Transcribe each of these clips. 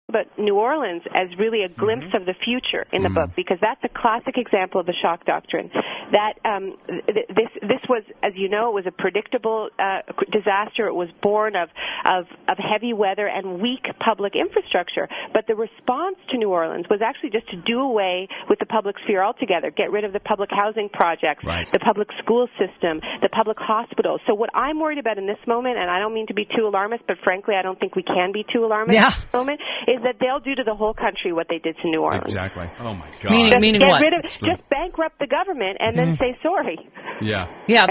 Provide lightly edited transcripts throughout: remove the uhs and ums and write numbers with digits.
about New Orleans as really a glimpse of the future in the book, because that's a classic example of the shock doctrine. That this was, as you know, it was a predictable disaster. It was born of heavy weather and weak public infrastructure. But the response to New Orleans was actually just to do away with the public sphere altogether, get rid of the public housing projects, the public school system, the public hospitals. So what I'm worried about in this moment, and I don't mean to be too alarmist, but frankly I don't think we can be too alarmist in this moment, is that they'll do to the whole country what they did to New Orleans. Exactly. Oh my God. Meaning what? Just bankrupt the government and then say sorry. Yeah. They've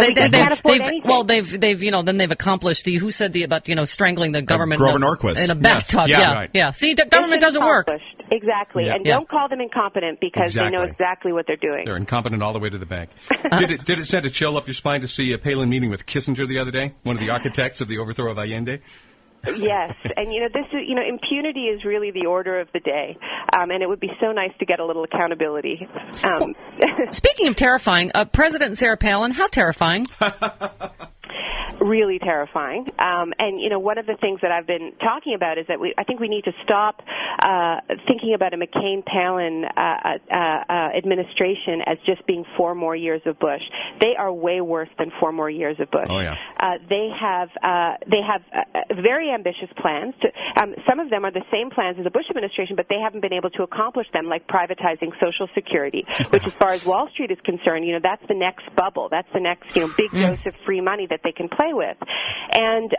accomplished who said about strangling the government Grover Norquist in a bathtub. Yeah. See, the government doesn't work. Exactly. And don't call them incompetent, because they know exactly what they're doing. They're incompetent all the way to the bank. Did it send a chill up your spine to see Palin meeting with Kissinger the other day, one of the architects of the overthrow of Allende? Yes, and this is impunity is really the order of the day, and it would be so nice to get a little accountability. Speaking of terrifying, President Sarah Palin, how terrifying? Really terrifying. And one of the things that I've been talking about is that I think we need to stop thinking about a McCain-Palin administration as just being 4 more years of Bush. They are way worse than 4 more years of Bush. Oh, yeah. They have very ambitious plans. Some of them are the same plans as the Bush administration, but they haven't been able to accomplish them, like privatizing Social Security, which, as far as Wall Street is concerned, that's the next bubble. That's the next big dose of free money that they can play with. And,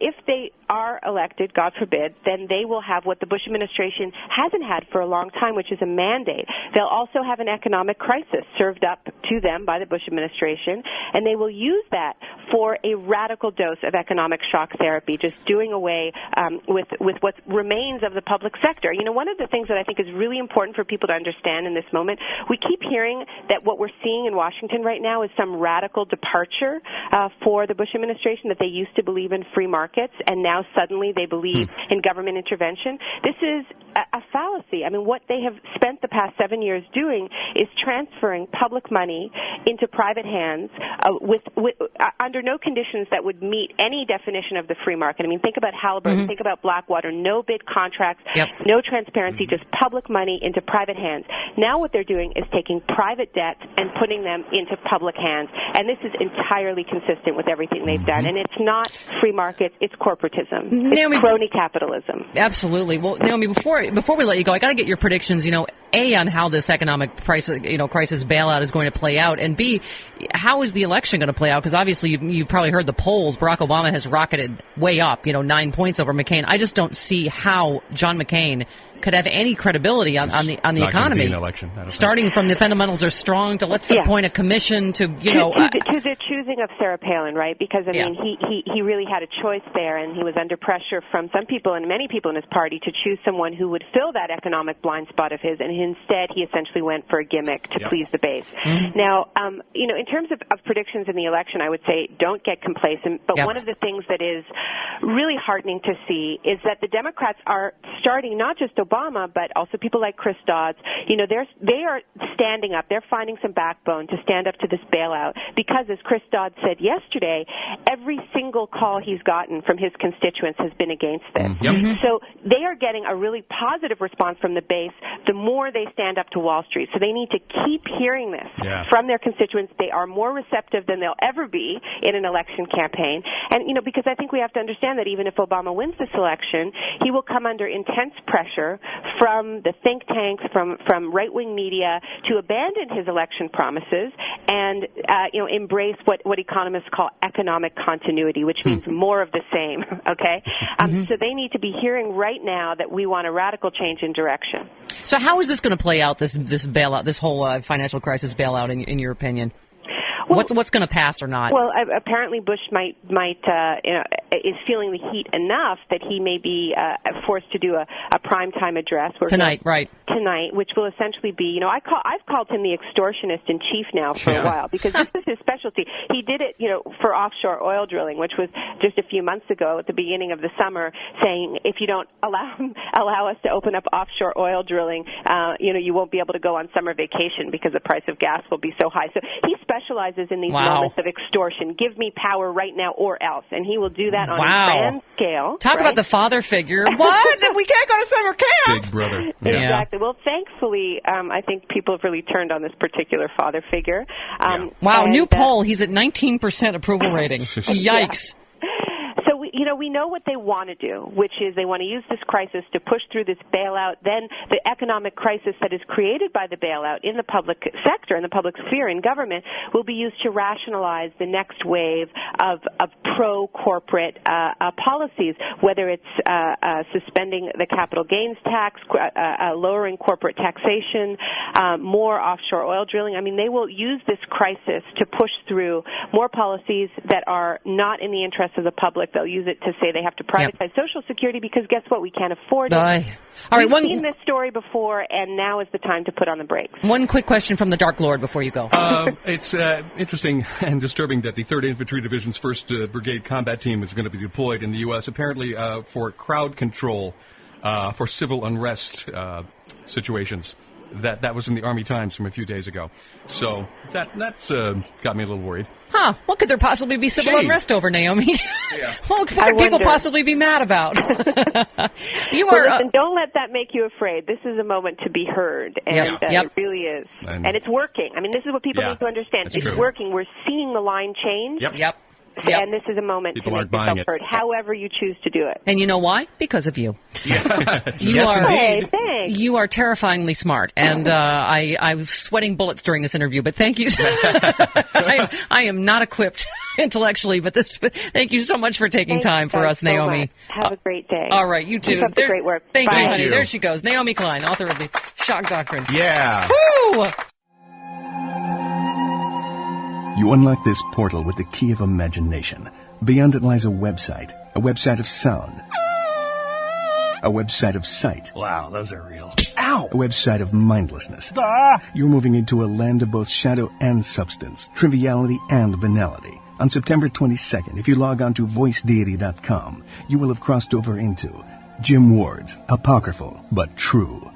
if they are elected, God forbid, then they will have what the Bush administration hasn't had for a long time, which is a mandate. They'll also have an economic crisis served up to them by the Bush administration, and they will use that for a radical dose of economic shock therapy, just doing away with what remains of the public sector. One of the things that I think is really important for people to understand in this moment, we keep hearing that what we're seeing in Washington right now is some radical departure for the Bush administration, that they used to believe in free markets, and now suddenly they believe in government intervention. This is a fallacy. I mean, what they have spent the past 7 years doing is transferring public money into private hands under no conditions that would meet any definition of the free market. I mean, think about Halliburton, think about Blackwater, no bid contracts, no transparency, just public money into private hands. Now what they're doing is taking private debts and putting them into public hands, and this is entirely consistent with everything they've done. And it's not free markets, it's corporatism. It's crony capitalism. Absolutely. Well, Naomi, before we let you go, I got to get your predictions, A, on how this economic crisis bailout is going to play out, and B, how is the election going to play out? Because obviously you've probably heard the polls. Barack Obama has rocketed way up, 9 points over McCain. I just don't see how John McCain could have any credibility on the economy. An election, starting from the fundamentals are strong to let's appoint a commission to to the choosing of Sarah Palin, right? Because I mean he really had a choice there, and he was under pressure from some people and many people in his party to choose someone who would fill that economic blind spot of his, and instead he essentially went for a gimmick to please the base. Now, in terms of predictions in the election, I would say don't get complacent. But one of the things that is really heartening to see is that the Democrats are starting, not just Obama, but also people like Chris Dodds. They are standing up. They're finding some backbone to stand up to this bailout because, as Chris Dodds said yesterday, every single call he's gotten from his constituents has been against this. So they are getting a really positive response from the base the more they stand up to Wall Street. So they need to keep hearing this from their constituents. They are more receptive than they'll ever be in an election campaign. And, because I think we have to understand that even if Obama wins this election, he will come under intense pressure from the think tanks, from right-wing media to abandon his election promises and, embrace what economists call economic continuity, which means more of the same, okay? So they need to be hearing right now that we want a radical change in direction. So how is this going to play out, this bailout, this whole financial crisis bailout, in your opinion? Well, what's going to pass or not? Well, apparently Bush might is feeling the heat enough that he may be forced to do a primetime address tonight, which will essentially be, I've called him the extortionist in chief now for a while, because this is his specialty. He did it, for offshore oil drilling, which was just a few months ago at the beginning of the summer, saying if you don't allow us to open up offshore oil drilling, you won't be able to go on summer vacation because the price of gas will be so high. So he specializes uses in these moments of extortion. Give me power right now or else. And he will do that on a grand scale. Talk about the father figure. What? We can't go to summer camp. Big brother. Yeah. Exactly. Well, thankfully, I think people have really turned on this particular father figure. Wow, new poll. He's at 19% approval rating. Yikes. So, we know what they want to do, which is they want to use this crisis to push through this bailout. Then the economic crisis that is created by the bailout in the public sector, in the public sphere, in government, will be used to rationalize the next wave of pro-corporate policies, whether it's suspending the capital gains tax, lowering corporate taxation, more offshore oil drilling. I mean, they will use this crisis to push through more policies that are not in the interest of the public. They'll use it to say they have to privatize Social Security because guess what? We can't afford it. All right, We've seen this story before, and now is the time to put on the brakes. One quick question from the Dark Lord before you go. It's interesting and disturbing that the 3rd Infantry Division's 1st Brigade combat team is going to be deployed in the U.S., apparently for crowd control for civil unrest situations. That was in the Army Times from a few days ago. So that's got me a little worried. Huh. What could there possibly be civil unrest over, Naomi? What could people possibly be mad about? Listen, don't let that make you afraid. This is a moment to be heard, and it really is. And it's working. I mean, this is what people need to understand. It's working. We're seeing the line change. Yep. And this is a moment to make yourself heard, however you choose to do it. And you know why? Because of you. Indeed. Thanks. You are terrifyingly smart, and I was sweating bullets during this interview, but thank you. I am not equipped intellectually, but thank you so much for taking time for us, Naomi. Have a great day. All right, you too. Keep up the great work. Thank you, honey. There she goes. Naomi Klein, author of The Shock Doctrine. Yeah. Woo! You unlock this portal with the key of imagination. Beyond it lies a website of sound, a website of sight. Wow, those are real. Ow! A website of mindlessness. You're moving into a land of both shadow and substance, triviality and banality. On September 22nd, if you log on to voicedeity.com, you will have crossed over into Jim Ward's Apocryphal but True.